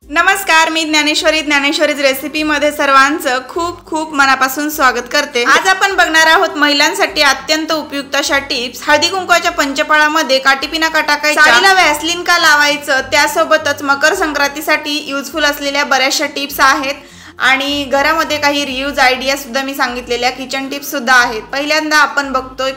नमस्कार, मी ज्ञानेश्वरीज रेसिपीमध्ये सर्वांचं खूप खूप मनापासून स्वागत करते। आज आपण बघणार आहोत महिलांसाठी अत्यंत उपयुक्त अशा टिप्स। हळदी कुंकवाच्या पंचफळामध्ये काटीपिना का टाकायचा, साडीला व्हॅसलीन का लावायचं, त्यासोबतच मकर संक्रांतीसाठी युजफुल असलेल्या बऱ्याचशा टिप्स आहेत आणि घरामध्ये काही रियूज आयडिया सुद्धा मी सांगितलेल्या किचन टिप्स सुद्धा आहेत। पहिल्यांदा आपण बघतोय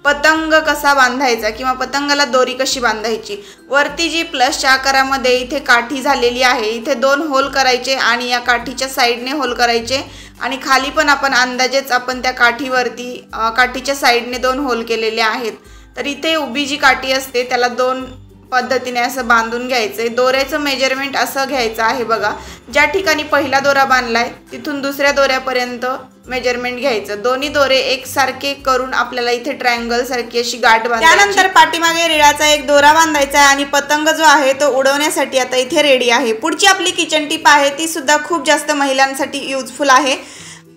पतंग कसा बांधायचा किंवा पतंगाला दोरी कशी बांधायची। वरती जी प्लसच्या आकारामध्ये इथे काठी झालेली आहे, इथे 2 होल करायचे आणि या काठीच्या साइडने होल करायचे आणि खाली पण आपण अंदाजेच आपण त्या काठीवरती काठीच्या साइडने 2 होल केलेले आहेत। तर इथे उभी जी काठी असते त्याला 2 पद्धतीने असं बांधून घ्यायचे। दोऱ्याचं मेजरमेंट असं घ्यायचं आहे बघा, ज्या ठिकाणी पहिला दोरा बांधलाय तिथून दुसऱ्या दोऱ्यापर्यंत मेजरमेंट घ्यायचं। दोन्ही दोरे एकसारखे करून आपल्याला इथे ट्रायंगल सारखी अशी गाठ बांधायची। त्यानंतर पाठीमागे रेळाचा एक दोरा बांधायचा आहे आणि पतंग जो आहे तो उडवण्यासाठी आता इथे रेडी आहे। पुढची आपली किचन टिप आहे ती सुद्धा खूप जास्त महिलांसाठी युजफुल आहे।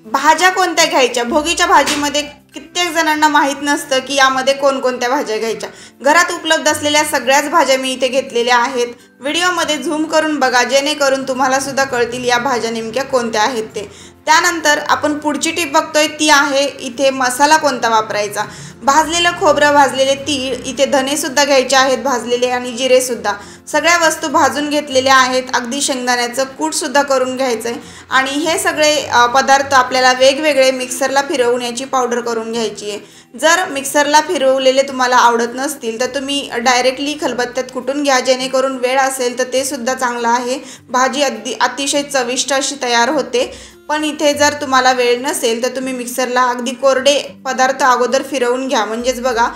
भाज्या कोणत्या घ्यायच्या, भोगीच्या भाजीमध्ये कित्येक जणांना माहित नसतं की यामध्ये कोणकोणत्या भाज्या घ्यायच्या। घरात उपलब्ध असलेल्या सगळ्याच भाज्या मी इथे घेतलेल्या आहेत। व्हिडिओमध्ये झूम करून बघा जेणेकरून तुम्हाला सुद्धा कळतील या भाज्या नेमक्या कोणत्या आहेत ते। त्यानंतर आपण पुढची टिप बघतोय ती आहे इथे मसाला कोणता वापरायचा। भाजलेलं खोबरं, भाजलेले तीळ, इथे धने सुद्धा घ्यायचे आहेत भाजलेले आणि जिरे सुद्धा, सगळ्या वस्तू भाजून घेतलेल्या आहेत। अगदी शेंगदाण्याचं कूट सुद्धा करून घ्यायचंय आणि हे सगळे पदार्थ आपल्याला वेगवेगळे मिक्सरला फिरवून याची पावडर करून घ्यायची आहे। जर मिक्सरला फिरवलेले तुम्हाला आवडत नसतील तर तुम्ही डायरेक्टली खलबत्त्यात कुटून घ्या, जेणेकरून वेळ असेल तर ते सुद्धा चांगलं आहे। भाजी अतिशय चविष्ट अशी तयार होते। पण इथे जर तुम्हाला वेळ नसेल तर तुम्ही मिक्सरला अगदी कोरडे पदार्थ अगोदर फिरवून घ्या। म्हणजेच बघा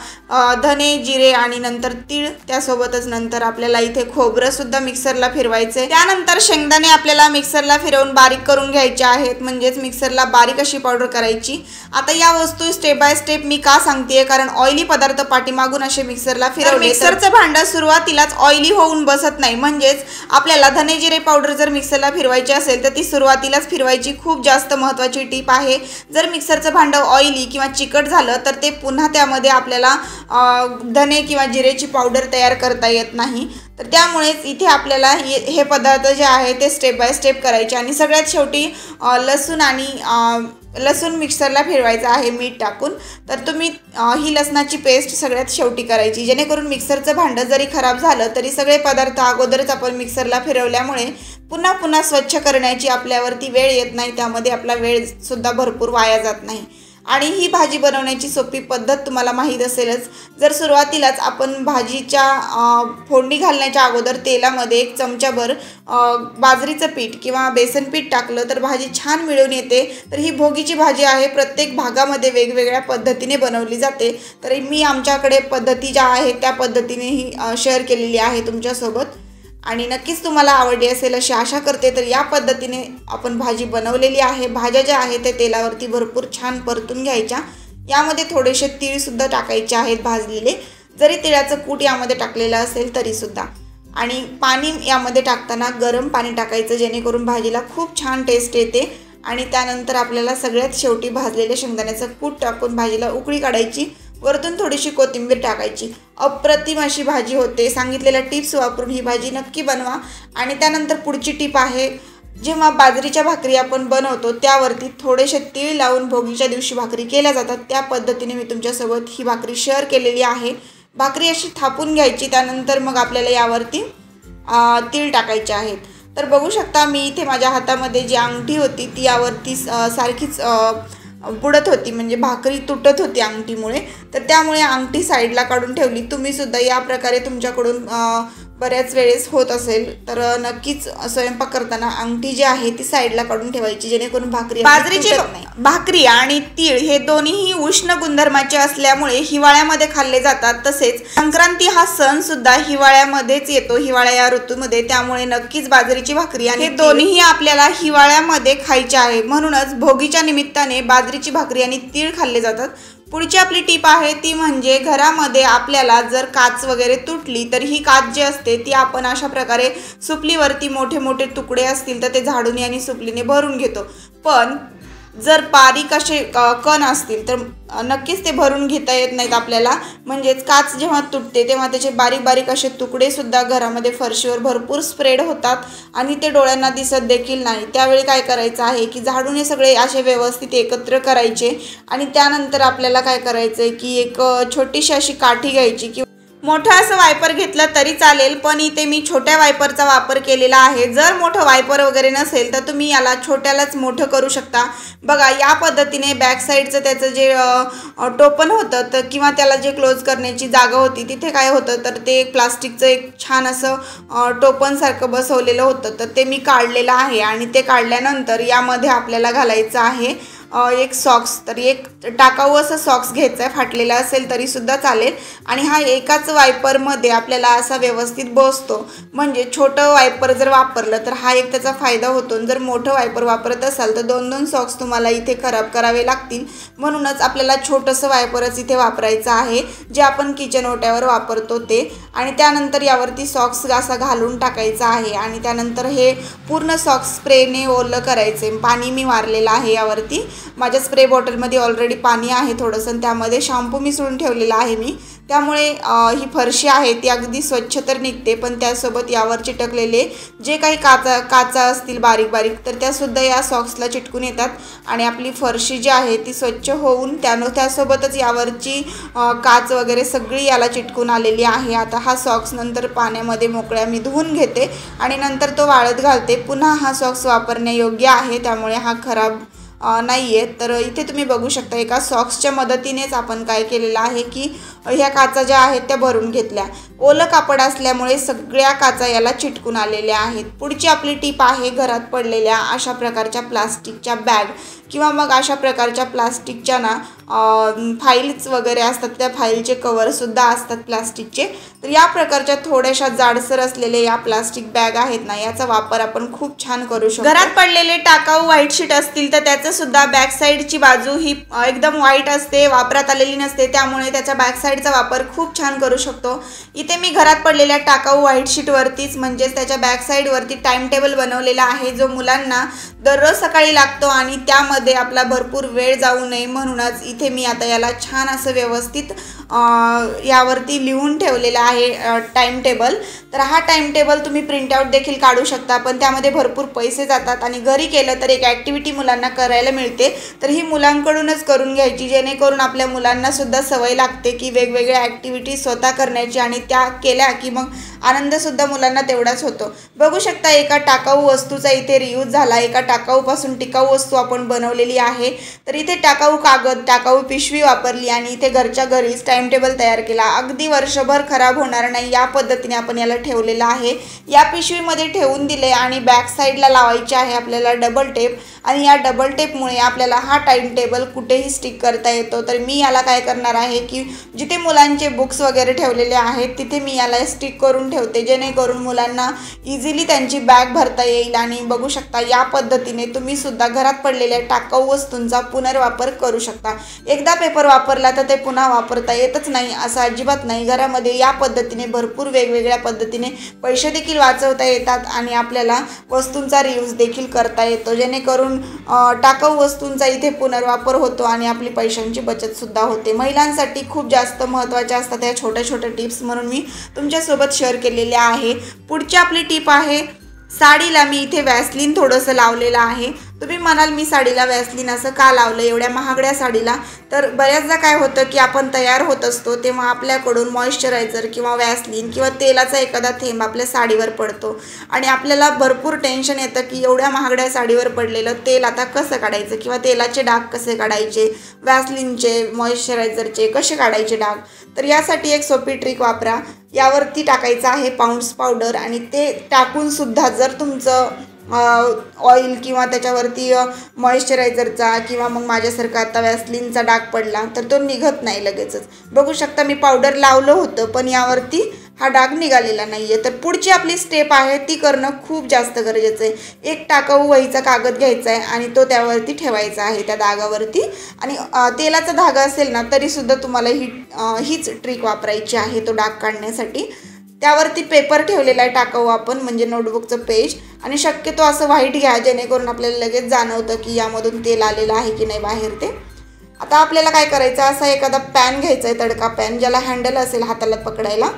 धने, जिरे आणि नंतर तीळ, त्यासोबतच नंतर आपल्याला इथे खोबरं सुद्धा मिक्सरला फिरवायचे। त्यानंतर शेंगदाणे आपल्याला मिक्सरला फिरवून बारीक करून घ्यायचे आहेत, म्हणजेच मिक्सरला बारीक अशी पावडर करायची। आता या वस्तू स्टेप बाय स्टेप मी का सांगतेय, कारण ऑइली पदार्थ पाठीमागून असे मिक्सरला फिरवले मिक्सरचं भांडं सुरुवातीलाच ऑइली होऊन बसत नाही। म्हणजेच आपल्याला धने जिरे पावडर जर मिक्सरला फिरवायची असेल तर ती सुरुवातीलाच फिरवायची, खूप जास्त महत्त्वाची टिप आहे। जर मिक्सरचं भांडं ऑइली किंवा चिकट झालं तर ते पुन्हा त्यामध्ये आपल्याला धने किंवा जिरेची पावडर तयार करता येत नाही। तर त्यामुळेच इथे आपल्याला हे पदार्थ जे आहे ते स्टेप बाय स्टेप करायचे आणि सगळ्यात शेवटी लसूण मिक्सरला फिरवायचा आहे मीठ टाकून। तर तुम्ही ही लसणाची पेस्ट सगळ्यात शेवटी करायची, जेणेकरून मिक्सरचं भांडं जरी खराब झालं तरी सगळे पदार्थ अगोदरच आपण मिक्सरला फिरवल्यामुळे पुन्हा पुन्हा स्वच्छ करण्याची आपल्यावरती वेळ येत नाही, त्यामध्ये आपला वेळ सुद्धा भरपूर वाया जात नाही। आणि ही भाजी बनवण्याची सोपी पद्धत तुम्हाला माहीत असेलच। जर सुरुवातीलाच आपण भाजीच्या फोडणी घालण्याच्या अगोदर तेलामध्ये 1 चमचाभर बाजरीचं पीठ किंवा बेसन पीठ टाकलं तर भाजी छान मिळून येते। तर ही भोगीची भाजी आहे, प्रत्येक भागामध्ये वेगवेगळ्या पद्धतीने बनवली जाते। तर मी आमच्याकडे पद्धती ज्या आहेत त्या पद्धतीने ही शेअर केलेली आहे तुमच्यासोबत आणि नक्कीच तुम्हाला आवडली असेल अशी आशा करते। तर या पद्धतीने आपण भाजी बनवलेली आहे। भाज्या ज्या आहेत त्या तेलावरती भरपूर छान परतून घ्यायच्या। यामध्ये थोडेसे तीळ सुद्धा टाकायचे आहेत भाजलेले, जरी तिळाचं कूट यामध्ये टाकलेलं असेल तरी सुद्धा। आणि पाणी यामध्ये टाकताना गरम पाणी टाकायचं, जेणेकरून भाजीला खूप छान टेस्ट येते। आणि त्यानंतर आपल्याला सगळ्यात शेवटी भाजलेले शेंगदाण्याचं कूट टाकून भाजीला उकळी काढायची, वरतून थोडीशी कोथिंबीर टाकायची। अप्रतिम अशी भाजी होते। सांगितलेल्या टिप्स वापरून ही भाजी नक्की बनवा। आणि त्यानंतर पुढची टिप आहे, जेव्हा बाजरीच्या भाकरी आपण बनवतो त्यावरती थोडेसे तीळ लावून भोगीच्या दिवशी भाकरी केल्या जातात, त्या पद्धतीने मी तुमच्यासोबत ही भाकरी शेअर केलेली आहे। भाकरी अशी थापून घ्यायची, त्यानंतर मग आपल्याला यावरती तीळ टाकायचे आहेत। तर बघू शकता मी इथे माझ्या हातामध्ये जी अंगठी होती ती यावरती सारखीच बुडत होती, म्हणजे भाकरी तुटत होती अंगठीमुळे। तर त्यामुळे अंगठी साईडला काढून ठेवली। तुम्ही सुद्धा या प्रकारे तुमच्याकडून बऱ्याच वेळेस होत असेल तर नक्कीच स्वयंपाक करताना अंगठी जी आहे ती साईडला काढून ठेवायची, जेणेकरून बाजरीची भाकरी आणि तीळ हे दोन्हीही उष्ण गुणधर्माचे असल्यामुळे हिवाळ्यामध्ये खाल्ले जातात। तसेच संक्रांती हा सण सुद्धा हिवाळ्यामध्येच येतो, हिवाळा या ऋतूमध्ये, त्यामुळे नक्कीच बाजरीची भाकरी आणि हे दोन्हीही आपल्याला हिवाळ्यामध्ये खायचे आहे। म्हणूनच भोगीच्या निमित्ताने बाजरीची भाकरी आणि तीळ खाल्ले जातात। पुढची आपली टिप आहे ती म्हणजे घरामध्ये आपल्याला जर काच वगैरे तुटली तर ही काच जी असते ती आपण अशा प्रकारे सुपलीवरती मोठे मोठे तुकडे असतील तर ते झाडूने आणि सुपलीने भरून घेतो। पण जर बारीक असे कण असतील तर नक्कीच ते भरून घेता येत नाहीत आपल्याला. म्हणजेच काच जेव्हा तुटते तेव्हा त्याचे बारीक बारीक असे तुकडे सुद्धा घरामध्ये फरशीवर भरपूर स्प्रेड होतात आणि ते डोळ्यांना दिसत देखील नाही. त्यावेळी काय करायचं आहे की झाडून हे सगळे असे व्यवस्थित एकत्र करायचे आणि त्यानंतर आपल्याला काय करायचं आहे की एक छोटीशी अशी काठी घ्यायची किंवा मोठं असं वायपर घेतलं तरी चालेल, पण इथे मी छोट्या वायपरचा वापर केलेला आहे. जर मोठं वायपर वगैरे नसेल तर तुम्ही याला छोट्यालाच मोठं करू शकता. बघा या पद्धतीने बॅक साईडचं त्याचं जे टोपण होतं तर किंवा त्याला जे क्लोज करण्याची जागा होती तिथे काय होतं तर ते प्लास्टिकचं एक छान असं टोपणसारखं बसवलेलं होतं, तर ते मी काढलेलं आहे. आणि ते काढल्यानंतर यामध्ये आपल्याला घालायचं आहे एक सॉक्स. तर एक टाकाऊ असं सॉक्स घ्यायचा आहे, फाटलेला असेल तरीसुद्धा चालेल. आणि हा एकाच वायपरमध्ये आपल्याला असा व्यवस्थित बसतो. म्हणजे छोटं वायपर जर वापरलं तर हा एक त्याचा फायदा होतो. जर मोठं वायपर वापरत असाल तर 2-2 सॉक्स तुम्हाला इथे खराब करावे लागतील. म्हणूनच आपल्याला छोटंसं वायपरच इथे वापरायचं आहे, जे आपण किचन ओट्यावर वापरतो ते. आणि त्यानंतर यावरती सॉक्स असा घालून टाकायचा आहे आणि त्यानंतर हे पूर्ण सॉक्स स्प्रेने ओलं करायचे. पाणी मी मारलेलं आहे यावरती. माझ्या स्प्रे बॉटलमध्ये ऑलरेडी पाणी आहे थोडंसं, त्यामध्ये शॅम्पू मिसळून ठेवलेला आहे मी. त्यामुळे ही फरशी आहे ती अगदी स्वच्छ तर निघते, पण त्यासोबत यावर चिटकलेले जे काही काचा असतील बारीक बारीक तर त्यासुद्धा या सॉक्सला चिटकून येतात आणि आपली फरशी जी आहे ती स्वच्छ होऊन त्यासोबतच यावरची काच वगैरे सगळी याला चिटकून आलेली आहे. आता हा सॉक्स नंतर पाण्यामध्ये मोकळ्या मी धुवून घेते आणि नंतर तो वाळत घालते. पुन्हा हा सॉक्स वापरण्यायोग्य आहे, त्यामुळे हा खराब नाही आहे. तर इथे तुम्ही बघू शकता एका सॉक्सच्या मदतीनेच आपण काय केलेलं आहे की ह्या काचा ज्या आहेत त्या भरून घेतल्या. ओलं कापड असल्यामुळे सगळ्या काचा याला चिटकून आलेल्या आहेत. पुढची आपली टीप आहे घरात पडलेल्या अशा प्रकारच्या प्लास्टिकच्या बॅग किंवा मग अशा प्रकारच्या प्लास्टिकच्या ना फाईल्स वगैरे असतात, त्या फाईलचे कवरसुद्धा असतात प्लास्टिकचे. तर या प्रकारच्या थोड्याशा जाडसर असलेल्या या प्लास्टिक बॅग आहेत ना, याचा वापर आपण खूप छान करू शकतो. घरात पडलेले टाकाऊ व्हाईट शीट असतील तर त्याचं सुद्धा बॅक साईडची बाजू ही एकदम व्हाईट असते, वापरात आलेली नसते, त्यामुळे त्याचा बॅक साईडचा वापर खूप छान करू शकतो. इथे मी घरात पडलेल्या टाकाऊ व्हाईट शीटवरतीच म्हणजेच त्याच्या बॅक साईडवरती टाइम टेबल बनवलेला आहे, जो मुलांना दररोज सकाळी लागतो आणि त्यामध्ये आपला भरपूर वेळ जाऊ नये म्हणूनच इथे मी आता याला छान असं व्यवस्थित यावरती लिहून ठेवलेला आहे टाइम टेबल. तर हा टाइम टेबल तुम्ही प्रिंटआउट देखील काढू शकता, पण त्यामध्ये भरपूर पैसे जातात आणि घरी केलं तर एक ॲक्टिव्हिटी मुलांना करायला मिळते. तर ही मुलांकडूनच करून घ्यायची, जेणेकरून आपल्या मुलांनासुद्धा सवय लागते की वेगवेगळ्या ॲक्टिव्हिटी स्वतः करण्याची आणि त्या केल्या की मग आनंदसुद्धा मुलांना तेवढाच होतो. बघू शकता एका टाकाऊ वस्तूचा इथे रियूज झाला, एका टाकाऊपासून टिकाऊ वस्तू आपण बनवलेली आहे. तर इथे टाकाऊ कागद, टाकाऊ पिशवी वापरली आणि इथे घरच्या घरीच टाइम टेबल तयार केला. अगदी वर्षभर खराब होणार नाही या पद्धतीने आपण याला ठेवलेलं आहे. या पिशवीमध्ये ठेवून दिले आणि बॅक साईडला लावायचे आहे आपल्याला डबल टेप आणि या डबल टेपमुळे आपल्याला हा टाइम टेबल कुठेही स्टिक करता येतो. तर मी याला काय करणार आहे की जिथे मुलांचे बुक्स वगैरे ठेवलेले आहेत तिथे मी याला स्टिक करून ठेवते, जेणेकरून मुलांना इझिली त्यांची बॅग भरता येईल. आणि बघू शकता या पद्धतीने तुम्ही सुद्धा घरात पडलेल्या टाकाऊ वस्तूंचा पुनर्वापर करू शकता. एकदा पेपर वापरला तर ते पुन्हा वापरता येतच नाही असं अजिबात नाही. घरामध्ये या पद्धतीने भरपूर वेगवेगळ्या पद्धतीने पैसे देखील वाचवता येतात आणि आपल्याला वस्तूंचा रियूज देखील करता येतो, जेणेकरून टाकाऊ वस्तूंचा इथे पुनर्वापर होतो आणि आपली पैशांची बचत सुद्धा होते. महिलांसाठी खूप जास्त महत्त्वाच्या असतात या छोट्या छोट्या टिप्स, म्हणून मी तुमच्यासोबत शेअर केलेल्या आहे. पुढची आपली टिप आहे साडीला मी इथे वॅसलीन थोडंसं लावलेलं आहे. तुम्ही म्हणाल मी साडीला वॅसलीन असं का लावलं एवढ्या महागड्या साडीला? तर बऱ्याचदा काय होतं की आपण तयार होत असतो तेव्हा आपल्याकडून मॉइश्चरायझर किंवा वॅसलीन किंवा तेलाचा एखादा थेंब आपल्या साडीवर पडतो आणि आपल्याला भरपूर टेन्शन येतं की एवढ्या महागड्या साडीवर पडलेलं तेल आता कसं काढायचं किंवा तेलाचे डाग कसे काढायचे, वॅसलीनचे मॉइश्चरायझरचे कसे काढायचे डाग. तर यासाठी एक सोपी ट्रिक वापरा. यावरती टाकायचं आहे पाऊंड्स पावडर आणि ते टाकून सुद्धा जर तुमचं ऑइल किंवा त्याच्यावरती मॉइश्चरायझरचा किंवा मग माझ्यासारखा आता वॅसलीनचा डाग पडला तर तो निघत नाही लगेचच. बघू शकता मी पावडर लावलं होतं पण यावरती हा डाग निघालेला नाही आहे. तर पुढची आपली स्टेप आहे ती करणं खूप जास्त गरजेचं आहे. एक टाकाऊ वहीचा कागद घ्यायचा आहे आणि तो त्यावरती ठेवायचा आहे त्या डागावरती आणि तेलाचा धागा असेल ना तरीसुद्धा तुम्हाला हीच ट्रिक वापरायची आहे तो डाग काढण्यासाठी. त्यावरती पेपर ठेवलेला आहे टाकाऊ आपण, म्हणजे नोटबुकचं पेज. आणि शक्यतो असं व्हाईट घ्या जेणेकरून आपल्याला लगेच जाणवतं की यामधून तेल आलेलं आहे की नाही बाहेर ते. आता आपल्याला काय करायचं, असा एखादा पॅन घ्यायचा आहे, तडका पॅन ज्याला हँडल असेल हाताला पकडायला.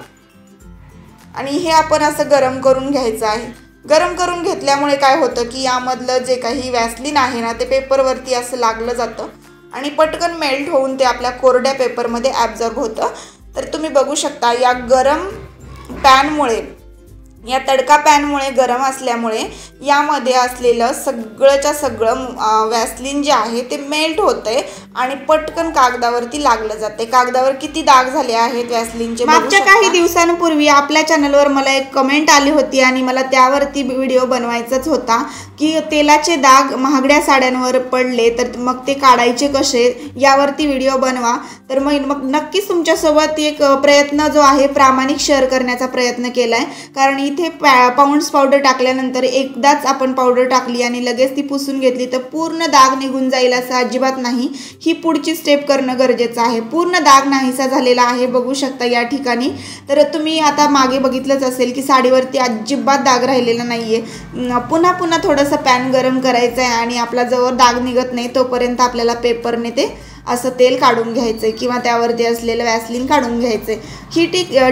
आणि हे आपण असं गरम करून घ्यायचं आहे. गरम करून घेतल्यामुळे काय होतं की यामधलं जे काही वॅसलीन आहे ना ते पेपरवरती असं लागलं जातं आणि पटकन मेल्ट होऊन ते आपल्या कोरड्या पेपरमध्ये ॲब्झॉर्ब होतं. तर तुम्ही बघू शकता या गरम पॅनमुळे, या तडका पॅनमुळे गरम असल्यामुळे यामध्ये असलेलं सगळंच्या सगळं वॅसलीन जे आहे ते मेल्ट होतं आहे आणि पटकन कागदावरती लागलं जाते. कागदावर किती डाग झाले आहेत वॅसलीनचे. मागच्या काही दिवसांपूर्वी आपल्या चॅनलवर मला एक कमेंट आली होती आणि मला त्यावरती व्हिडिओ बनवायचाच होता की तेलाचे डाग महागड्या साड्यांवर पडले तर मग ते काढायचे कसे, यावरती व्हिडिओ बनवा. तर मग नक्कीच तुमच्यासोबत एक प्रयत्न जो आहे प्रामाणिक शेअर करण्याचा प्रयत्न केला आहे. कारण इथे पाऊंड्स पावडर टाकल्यानंतर एकदाच आपण पावडर टाकली आणि लगेच ती पुसून घेतली तर पूर्ण डाग निघून जाईल असं अजिबात नाही. ही पुढची स्टेप करणं गरजेचं आहे. पूर्ण डाग नाहीसा झालेला आहे, बघू शकता या ठिकाणी. तर तुम्ही आता मागे बघितलंच असेल की साडीवरती अजिबात डाग राहिलेला नाही आहे. पुन्हा पुन्हा थोडंसं पॅन गरम करायचं आहे आणि आपला जवळ डाग निघत नाही तोपर्यंत आपल्याला पेपरने ते असं तेल काढून घ्यायचं आहे किंवा त्यावरती असलेलं वॅसलीन काढून घ्यायचं आहे. ही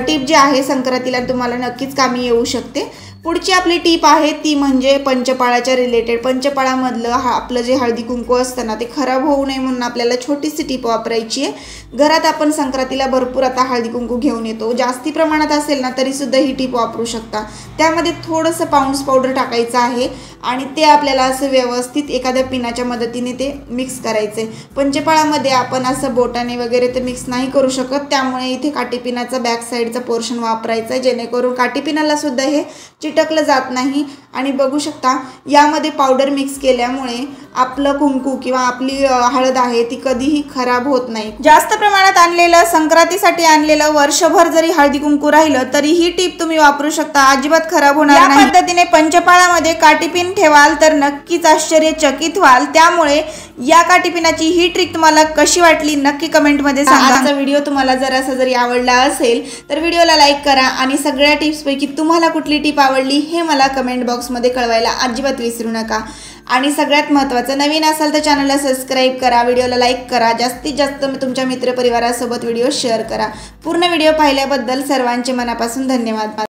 टिप जी आहे संक्रांतीला तुम्हाला नक्कीच कामी येऊ शकते. पुढची आपली टीप आहे ती म्हणजे पंचपाळाच्या रिलेटेड. पंचपाळामधलं आपलं जे हळदी कुंकू असतं ना ते खराब होऊ नये म्हणून आपल्याला छोटीशी टीप वापरायची आहे. घरात आपण संक्रांतीला भरपूर आता हळदी कुंकू घेऊन येतो, जास्ती प्रमाणात असेल ना तरीसुद्धा ही टीप वापरू शकता. त्यामध्ये थोडंसं पाऊंड्स पावडर टाकायचं आहे आणि ते आपल्याला असं व्यवस्थित एखाद्या पिनाच्या मदतीने ते मिक्स करायचं आहे. पंचपाळामध्ये आपण असं बोटाने वगैरे ते मिक्स नाही करू शकत, त्यामुळे इथे काटीपिनाचा बॅक साईडचा पोर्शन वापरायचा आहे जेणेकरून काटीपिनाला सुद्धा हे चिटकलं जात नाही. आणि बघू शकता यामध्ये पावडर मिक्स केल्यामुळे आपलं कुंकू किंवा आपली हळद आहे ती कधीही खराब होत नाही. जास्त प्रमाणात आणलेलं संक्रांतीसाठी आणलेलं वर्षभर जरी हळदी कुंकू राहिलं तरी ही टीप तुम्ही वापरू शकता, अजिबात खराब होणार नाही. या पद्धतीने पंचपाळामध्ये काटीपिन ठेवाल तर नक्कीच आश्चर्यचकित व्हाल. त्यामुळे या काटीपिनाची ही ट्रिक तुम्हाला कशी वाटली नक्की कमेंटमध्ये सांगा. आजचा व्हिडिओ तुम्हाला जरी आवडला असेल तर व्हिडिओला लाईक करा आणि सगळ्या टिप्सपैकी तुम्हाला कुठली टिप आवडली हे मला कमेंट बॉक्समध्ये कळवायला अजिबात विसरू नका. आणि सगळ्यात महत्त्वाचं, नवीन असाल तर चॅनलला सबस्क्राईब करा, व्हिडिओला लाईक करा, जास्तीत जास्त तुमच्या मित्रपरिवारासोबत व्हिडिओ शेअर करा. पूर्ण व्हिडिओ पाहिल्याबद्दल सर्वांचे मनापासून धन्यवाद.